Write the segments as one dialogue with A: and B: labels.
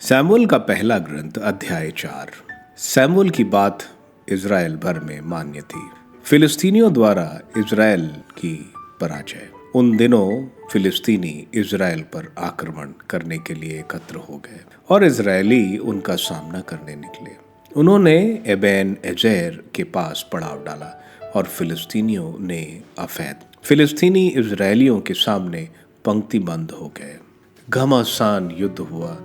A: Samuel का पहला ग्रंथ अध्याय 4। सैमुअल की बात इज़राइल भर में मान्य थी। फिलिस्तीनियों द्वारा इज़राइल की पराजय। उन दिनों फिलिस्तीनी इज़राइल पर आक्रमण करने के लिए एकत्र हो गए और इज़राइली उनका सामना करने निकले। उन्होंने एबेन एजेर के पास पड़ाव डाला और फिलिस्तीनियों ने अफैद। फिलिस्तीनी इज़राइलियों के सामने पंक्तिबंद हो गए। घमासान युद्ध हुआ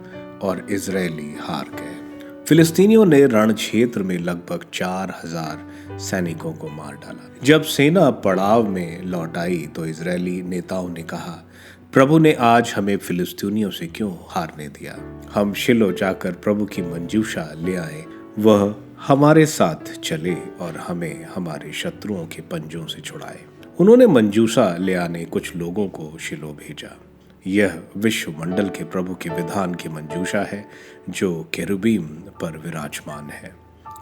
A: और इज़राइली हार गए। फिलिस्तीनियों ने रण क्षेत्र में लगभग 4000 सैनिकों को मार डाला। जब सेना पड़ाव में लौट आई तो इज़राइली नेताओं ने कहा, प्रभु ने आज हमें फिलिस्तीनियों से क्यों हारने दिया? हम शिलो जाकर प्रभु की मंजूषा ले आए, वह हमारे साथ चले और हमें हमारे शत्रुओं के पंजों से छुड़ाए। उन्होंने मंजूषा ले आने कुछ लोगों को शिलो भेजा। यह विश्वमंडल के प्रभु के विधान की मंजूषा है जो केरुबीम पर विराजमान है।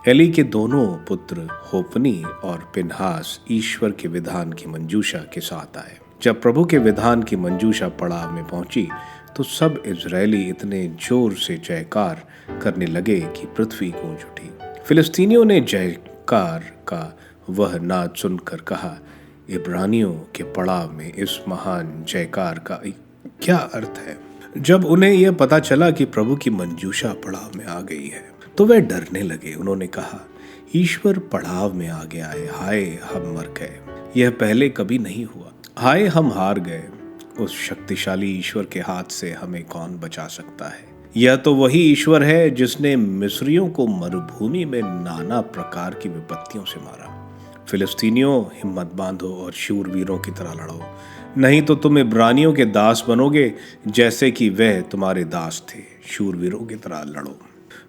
A: एली के दोनों पुत्र होपनी और पिनहास ईश्वर के विधान की मंजूषा के साथ आए। जब प्रभु के विधान की मंजूषा पड़ाव में पहुंची तो सब इज़राइली इतने जोर से जयकार करने लगे कि पृथ्वी गूंज उठी। फिलिस्तीनियों ने जयकार का वह नाद सुनकर कहा, इब्रानियों के पड़ाव में इस महान जयकार का क्या अर्थ है? जब उन्हें यह पता चला कि प्रभु की मंजूषा पड़ाव में आ गई है तो वे डरने लगे। उन्होंने कहा, ईश्वर पड़ाव में आ गया है, हाय हम मर गए, यह पहले कभी नहीं हुआ। हाय हम हार गए, उस शक्तिशाली ईश्वर के हाथ से हमें कौन बचा सकता है? यह तो वही ईश्वर है जिसने मिस्रियों को मरुभूमि में नाना प्रकार की विपत्तियों से मारा। फिलिस्तीनियों, हिम्मत बांधो और शूरवीरों की तरह लड़ो, नहीं तो तुम इब्रानियों के दास बनोगे जैसे कि वह तुम्हारे दास थे। शूरवीरों की तरह लड़ो।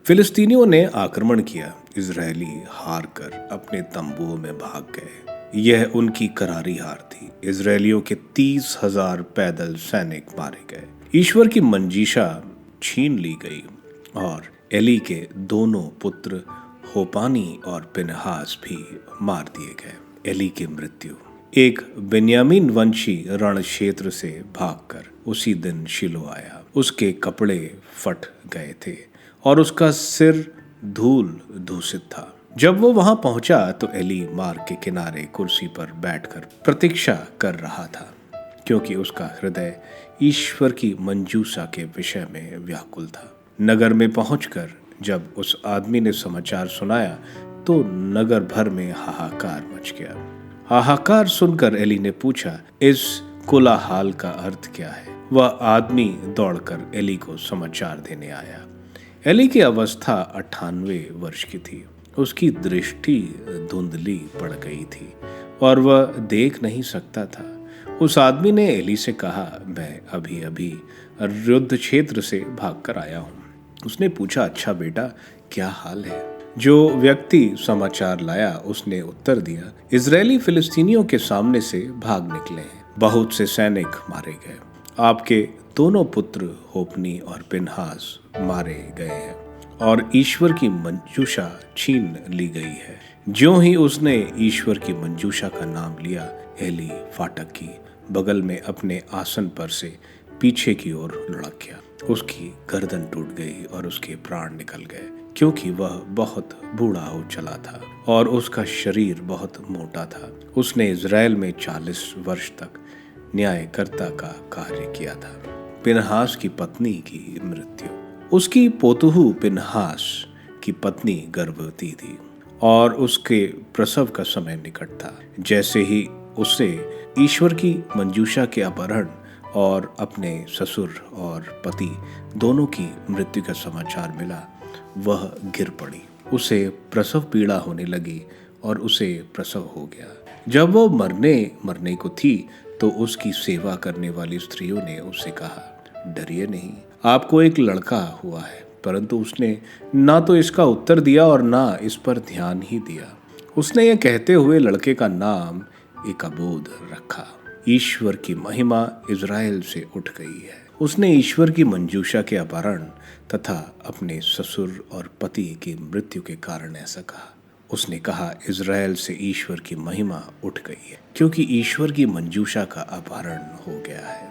A: फिलिस्तीनियों ने आक्रमण किया। इज़राइली हार कर अपने तंबुओं में भाग गए। यह उनकी करारी हार थी। इज़राइलियों के 30,000 पैदल सैनिक मारे गए। ईश्वर की मंजीषा छीन ली गई और एली के दोनों पुत्र होपानी और पिनहास भी मार दिए गए। एली की मृत्यु। एक बेन्यामीन वंशी रण क्षेत्र से भागकर उसी दिन शिलो आया। उसके कपड़े फट गए थे और उसका सिर धूल दूषित था। जब वो वहां पहुंचा तो एली मार्ग के किनारे कुर्सी पर बैठकर प्रतीक्षा कर रहा था, क्योंकि उसका हृदय ईश्वर की मंजूषा के विषय में व्याकुल था। नगर में पहुंचकर जब उस आदमी ने समाचार सुनाया तो नगर भर में हाहाकार मच गया। हाहाकार सुनकर एली ने पूछा, इस कोलाहल का अर्थ क्या है? वह आदमी दौड़कर एली को समाचार देने आया। एली की अवस्था 98 वर्ष की थी। उसकी दृष्टि धुंधली पड़ गई थी और वह देख नहीं सकता था। उस आदमी ने एली से कहा, मैं अभी अभी युद्ध क्षेत्र से भागकर आया हूँ। उसने पूछा, अच्छा बेटा, क्या हाल है? जो व्यक्ति समाचार लाया उसने उत्तर दिया, इज़राइली फिलिस्तीनियों के सामने से भाग निकले हैं, बहुत से सैनिक मारे गए। आपके दोनों पुत्र होपनी और पिनहास मारे गए हैं और ईश्वर की मंजूषा छीन ली गई है। ज्यों ही उसने ईश्वर की मंजूषा का नाम लिया, एली फाटक की बगल में अपने आसन पर से पीछे की ओर लुढ़क गया। उसकी गर्दन टूट गई और उसके प्राण निकल गए, क्योंकि वह बहुत बूढ़ा हो चला था और उसका शरीर बहुत मोटा था। उसने इज़राइल में 40 वर्ष तक न्यायकर्ता का कार्य किया था। पिनहास की पत्नी की मृत्यु। उसकी पोतुहू पिनहास की पत्नी गर्भवती थी और उसके प्रसव का समय निकट था। जैसे ही उसे ईश्वर की मंजूषा के अपहरण और अपने ससुर और पति दोनों की मृत्यु का समाचार मिला, वह गिर पड़ी। उसे प्रसव पीड़ा होने लगी और उसे प्रसव हो गया। जब वो मरने को थी तो उसकी सेवा करने वाली स्त्रियों ने उससे कहा, डरिए नहीं, आपको एक लड़का हुआ है। परंतु उसने ना तो इसका उत्तर दिया और ना इस पर ध्यान ही दिया। उसने ये कहते हुए लड़के का नाम इकाबोद रखा। ईश्वर की महिमा इज़राइल से उठ गई है। उसने ईश्वर की मंजूषा के अपहरण तथा अपने ससुर और पति की मृत्यु के कारण ऐसा कहा। उसने कहा, इज़राइल से ईश्वर की महिमा उठ गई है, क्योंकि ईश्वर की मंजूषा का अपहरण हो गया है।